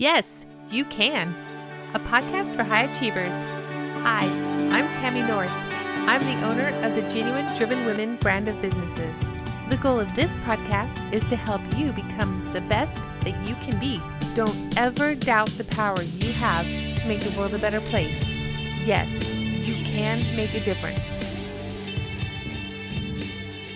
Yes, you can. A podcast for high achievers. Hi, I'm Tammy North. I'm the owner of the Genuine Driven Women brand of businesses. The goal of this podcast is to help you become the best that you can be. Don't ever doubt the power you have to make the world a better place. Yes, you can make a difference.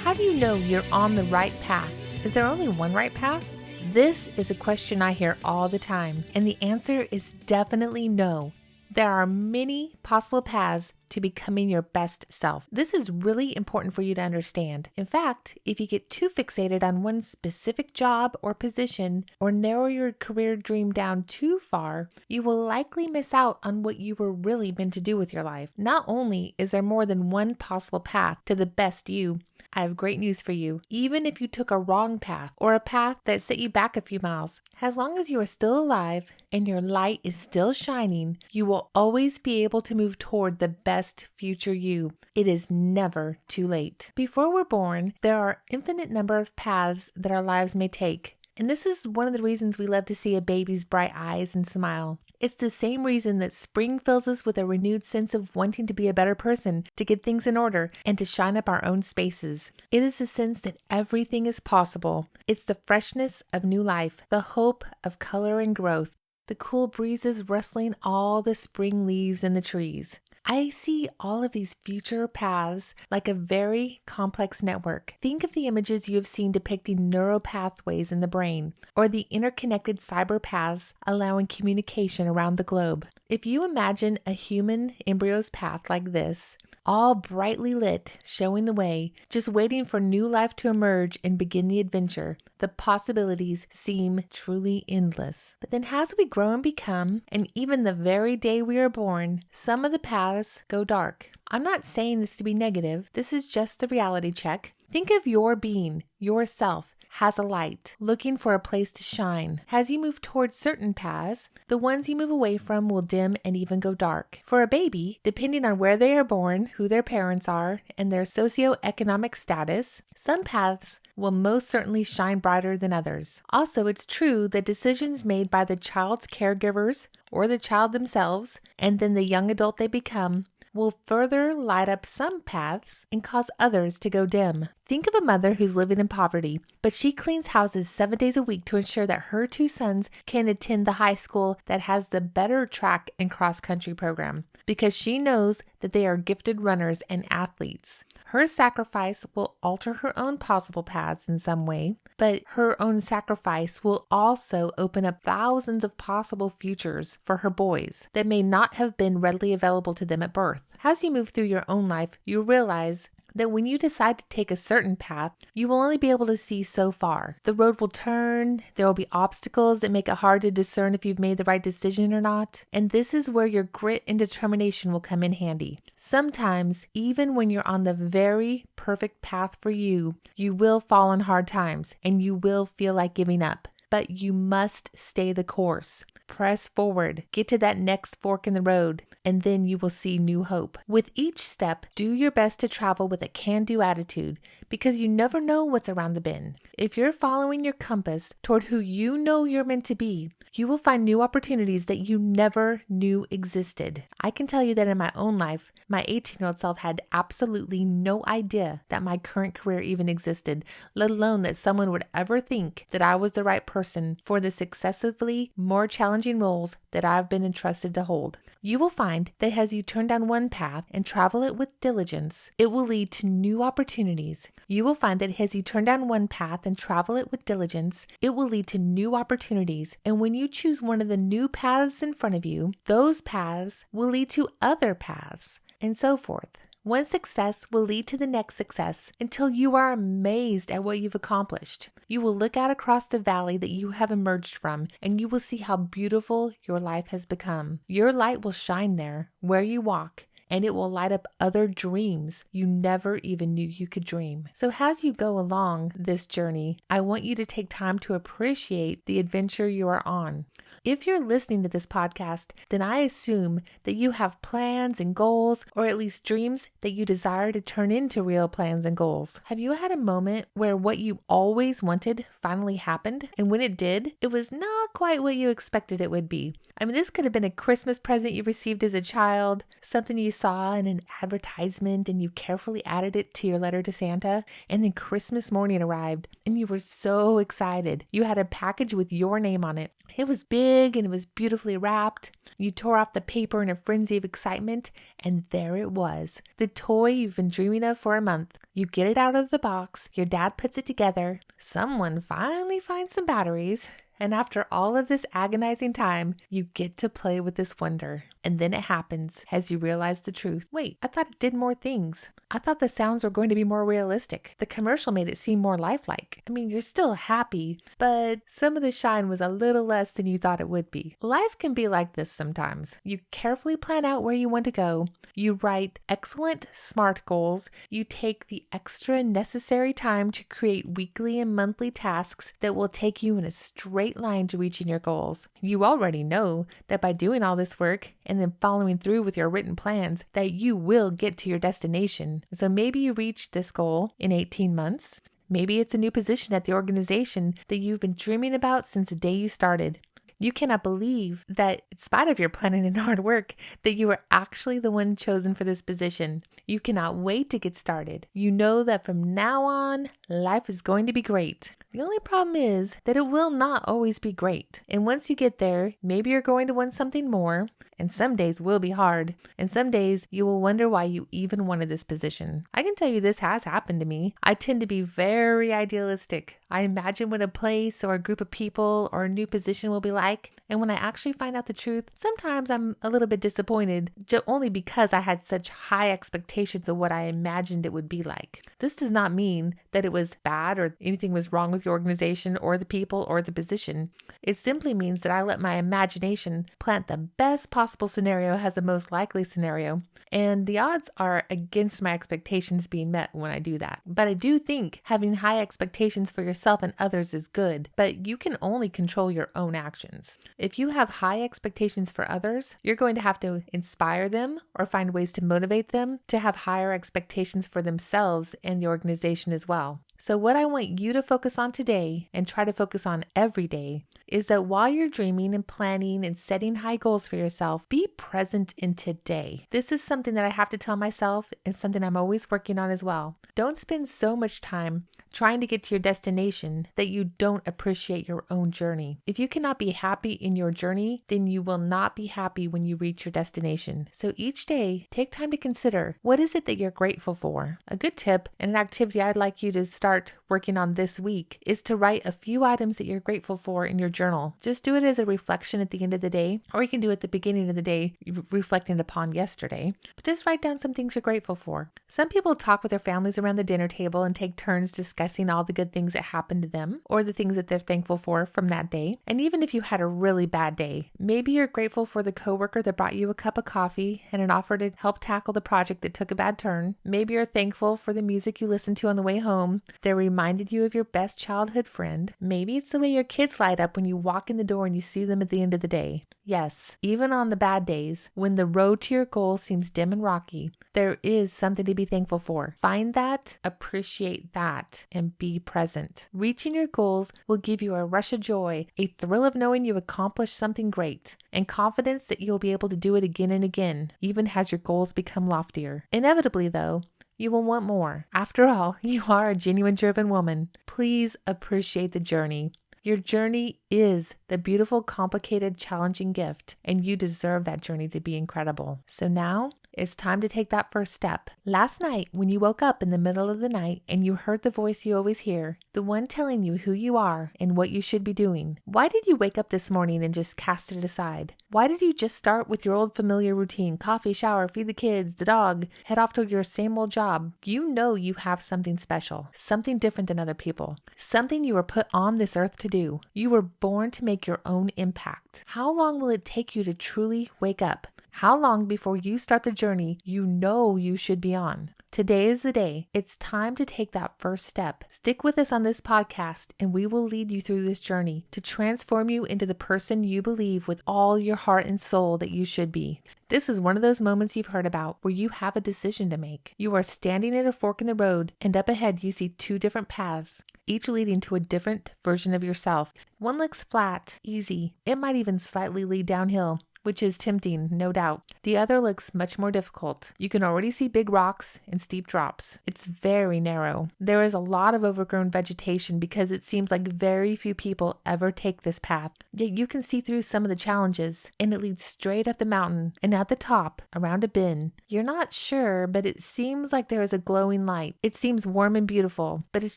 How do you know you're on the right path? Is there only one right path? This is a question I hear all the time, and the answer is definitely no. There are many possible paths to becoming your best self. This is really important for you to understand. In fact, if you get too fixated on one specific job or position or narrow your career dream down too far, you will likely miss out on what you were really meant to do with your life. Not only is there more than one possible path to the best you, I have great news for you. Even if you took a wrong path or a path that set you back a few miles, as long as you are still alive and your light is still shining, you will always be able to move toward the best future you. It is never too late. Before we're born, there are infinite number of paths that our lives may take. And this is one of the reasons we love to see a baby's bright eyes and smile. It's the same reason that spring fills us with a renewed sense of wanting to be a better person, to get things in order, and to shine up our own spaces. It is the sense that everything is possible. It's the freshness of new life, the hope of color and growth, the cool breezes rustling all the spring leaves in the trees. I see all of these future paths like a very complex network. Think of the images you have seen depicting neural pathways in the brain, or the interconnected cyber paths allowing communication around the globe. If you imagine a human embryo's path like this, all brightly lit, showing the way, just waiting for new life to emerge and begin the adventure, the possibilities seem truly endless. But then as we grow and become, and even the very day we are born, some of the paths go dark. I'm not saying this to be negative. This is just the reality check. Think of your being, yourself, has a light, looking for a place to shine. As you move towards certain paths, the ones you move away from will dim and even go dark. For a baby, depending on where they are born, who their parents are, and their socioeconomic status, some paths will most certainly shine brighter than others. Also, it's true that decisions made by the child's caregivers or the child themselves, and then the young adult they become, will further light up some paths and cause others to go dim. Think of a mother who's living in poverty, but she cleans houses 7 days a week to ensure that her 2 sons can attend the high school that has the better track and cross-country program, because she knows that they are gifted runners and athletes. Her sacrifice will alter her own possible paths in some way, but her own sacrifice will also open up thousands of possible futures for her boys that may not have been readily available to them at birth. As you move through your own life, you realize that when you decide to take a certain path, you will only be able to see so far. The road will turn, there will be obstacles that make it hard to discern if you've made the right decision or not, and this is where your grit and determination will come in handy. Sometimes, even when you're on the very perfect path for you, you will fall on hard times and you will feel like giving up, but you must stay the course. Press forward, get to that next fork in the road, and then you will see new hope. With each step, do your best to travel with a can-do attitude, because you never know what's around the bend. If you're following your compass toward who you know you're meant to be, you will find new opportunities that you never knew existed. I can tell you that in my own life, my 18-year-old self had absolutely no idea that my current career even existed, let alone that someone would ever think that I was the right person for the successively more challenging roles that I've been entrusted to hold. You will find that as you turn down one path and travel it with diligence, it will lead to new opportunities. You will find that as you turn down one path and travel it with diligence, it will lead to new opportunities. And when you choose one of the new paths in front of you, those paths will lead to other paths, and so forth. One success will lead to the next success until you are amazed at what you've accomplished. You will look out across the valley that you have emerged from, and you will see how beautiful your life has become. Your light will shine there, where you walk, and it will light up other dreams you never even knew you could dream. So as you go along this journey, I want you to take time to appreciate the adventure you are on. If you're listening to this podcast, then I assume that you have plans and goals, or at least dreams that you desire to turn into real plans and goals. Have you had a moment where what you always wanted finally happened? And when it did, it was not quite what you expected it would be. I mean, this could have been a Christmas present you received as a child, something you saw in an advertisement and you carefully added it to your letter to Santa, and then Christmas morning arrived and you were so excited. You had a package with your name on it. It was big and it was beautifully wrapped. You tore off the paper in a frenzy of excitement, and there it was, the toy you've been dreaming of for a month. You get it out of the box, your dad puts it together, someone finally finds some batteries, and after all of this agonizing time, you get to play with this wonder. And then it happens as you realize the truth. Wait, I thought it did more things. I thought the sounds were going to be more realistic. The commercial made it seem more lifelike. I mean, you're still happy, but some of the shine was a little less than you thought it would be. Life can be like this sometimes. You carefully plan out where you want to go. You write excellent SMART goals. You take the extra necessary time to create weekly and monthly tasks that will take you in a straight line to reaching your goals. You already know that by doing all this work and then following through with your written plans, that you will get to your destination. So maybe you reach this goal in 18 months. Maybe it's a new position at the organization that you've been dreaming about since the day you started. You cannot believe that, in spite of your planning and hard work, that you were actually the one chosen for this position. You cannot wait to get started. You know that from now on, life is going to be great. The only problem is that it will not always be great. And once you get there, maybe you're going to want something more, and some days will be hard, and some days you will wonder why you even wanted this position. I can tell you this has happened to me. I tend to be very idealistic. I imagine what a place or a group of people or a new position will be like, and when I actually find out the truth, sometimes I'm a little bit disappointed, only because I had such high expectations of what I imagined it would be like. This does not mean that it was bad or anything was wrong with the organization or the people or the position. It simply means that I let my imagination plant the best possible scenario as the most likely scenario, and the odds are against my expectations being met when I do that. But I do think having high expectations for yourself and others is good, but you can only control your own actions. If you have high expectations for others, you're going to have to inspire them or find ways to motivate them to have higher expectations for themselves and the organization as well. So what I want you to focus on today, and try to focus on every day, is that while you're dreaming and planning and setting high goals for yourself, be present in today. This is something that I have to tell myself and something I'm always working on as well. Don't spend so much time trying to get to your destination that you don't appreciate your own journey. If you cannot be happy in your journey, then you will not be happy when you reach your destination. So each day, take time to consider, what is it that you're grateful for? A good tip and an activity I'd like you to start working on this week is to write a few items that you're grateful for in your journal. Just do it as a reflection at the end of the day, or you can do it at the beginning of the day, reflecting upon yesterday. But just write down some things you're grateful for. Some people talk with their families around the dinner table and take turns discussing all the good things that happened to them or the things that they're thankful for from that day. And even if you had a really bad day, maybe you're grateful for the coworker that brought you a cup of coffee and an offer to help tackle the project that took a bad turn. Maybe you're thankful for the music you listened to on the way home that reminded you of your best childhood friend. Maybe it's the way your kids light up when you walk in the door and you see them at the end of the day. Yes, even on the bad days, when the road to your goal seems dim and rocky, there is something to be thankful for. Find that, appreciate that, and be present. Reaching your goals will give you a rush of joy, a thrill of knowing you accomplished something great, and confidence that you'll be able to do it again and again, even as your goals become loftier. Inevitably, though, you will want more. After all, you are a genuine driven woman. Please appreciate the journey. Your journey is the beautiful, complicated, challenging gift, and you deserve that journey to be incredible. So now it's time to take that first step. Last night, when you woke up in the middle of the night and you heard the voice you always hear, the one telling you who you are and what you should be doing, why did you wake up this morning and just cast it aside? Why did you just start with your old familiar routine, coffee, shower, feed the kids, the dog, head off to your same old job? You know you have something special, something different than other people, something you were put on this earth to do. You were born to make your own impact. How long will it take you to truly wake up? How long before you start the journey you know you should be on? Today is the day. It's time to take that first step. Stick with us on this podcast, and we will lead you through this journey to transform you into the person you believe with all your heart and soul that you should be. This is one of those moments you've heard about where you have a decision to make. You are standing at a fork in the road, and up ahead you see two different paths, each leading to a different version of yourself. One looks flat, easy. It might even slightly lead downhill, which is tempting, no doubt. The other looks much more difficult. You can already see big rocks and steep drops. It's very narrow. There is a lot of overgrown vegetation because it seems like very few people ever take this path. Yet you can see through some of the challenges, and it leads straight up the mountain, and at the top, around a bend. You're not sure, but it seems like there is a glowing light. It seems warm and beautiful, but it's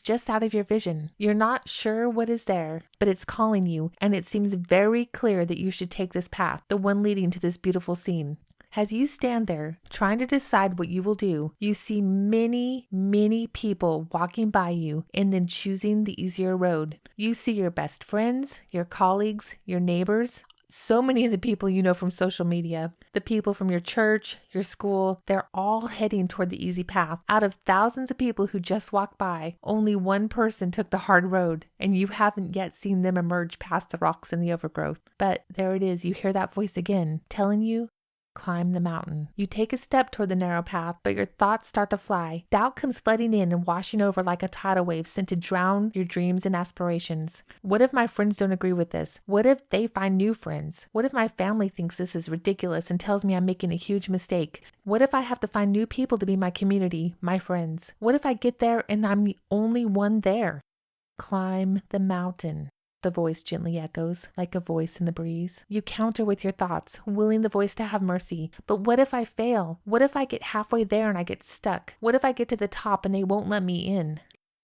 just out of your vision. You're not sure what is there, but it's calling you, and it seems very clear that you should take this path, the one leading to this beautiful scene. As you stand there, trying to decide what you will do, you see many, many people walking by you and then choosing the easier road. You see your best friends, your colleagues, your neighbors, so many of the people you know from social media, the people from your church, your school, they're all heading toward the easy path. Out of thousands of people who just walked by, only one person took the hard road, and you haven't yet seen them emerge past the rocks and the overgrowth. But there it is, you hear that voice again, telling you, climb the mountain. You take a step toward the narrow path, but your thoughts start to fly. Doubt comes flooding in and washing over like a tidal wave sent to drown your dreams and aspirations. What if my friends don't agree with this? What if they find new friends? What if my family thinks this is ridiculous and tells me I'm making a huge mistake? What if I have to find new people to be my community, my friends? What if I get there and I'm the only one there? Climb the mountain. The voice gently echoes, like a voice in the breeze. You counter with your thoughts, willing the voice to have mercy. But what if I fail? What if I get halfway there and I get stuck? What if I get to the top and they won't let me in?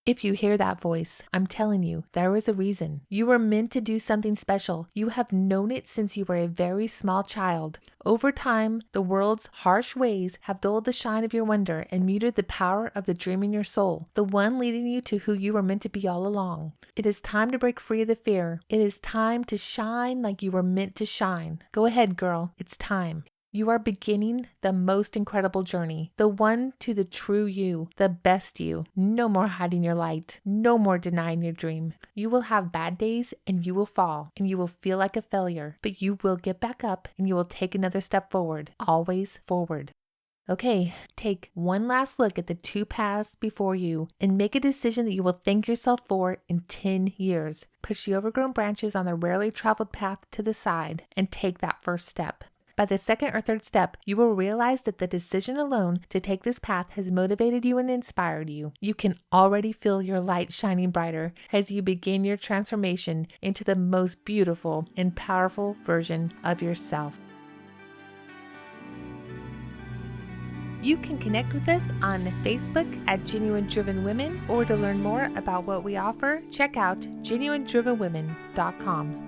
If you hear that voice, I'm telling you, there is a reason. You were meant to do something special. You have known it since you were a very small child. Over time, the world's harsh ways have dulled the shine of your wonder and muted the power of the dream in your soul, the one leading you to who you were meant to be all along. It is time to break free of the fear. It is time to shine like you were meant to shine. Go ahead, girl. It's time. You are beginning the most incredible journey, the one to the true you, the best you. No more hiding your light, no more denying your dream. You will have bad days and you will fall and you will feel like a failure, but you will get back up and you will take another step forward, always forward. Okay, take one last look at the two paths before you and make a decision that you will thank yourself for in 10 years. Push the overgrown branches on the rarely traveled path to the side and take that first step. By the second or third step, you will realize that the decision alone to take this path has motivated you and inspired you. You can already feel your light shining brighter as you begin your transformation into the most beautiful and powerful version of yourself. You can connect with us on Facebook at Genuine Driven Women, or to learn more about what we offer, check out genuinedrivenwomen.com.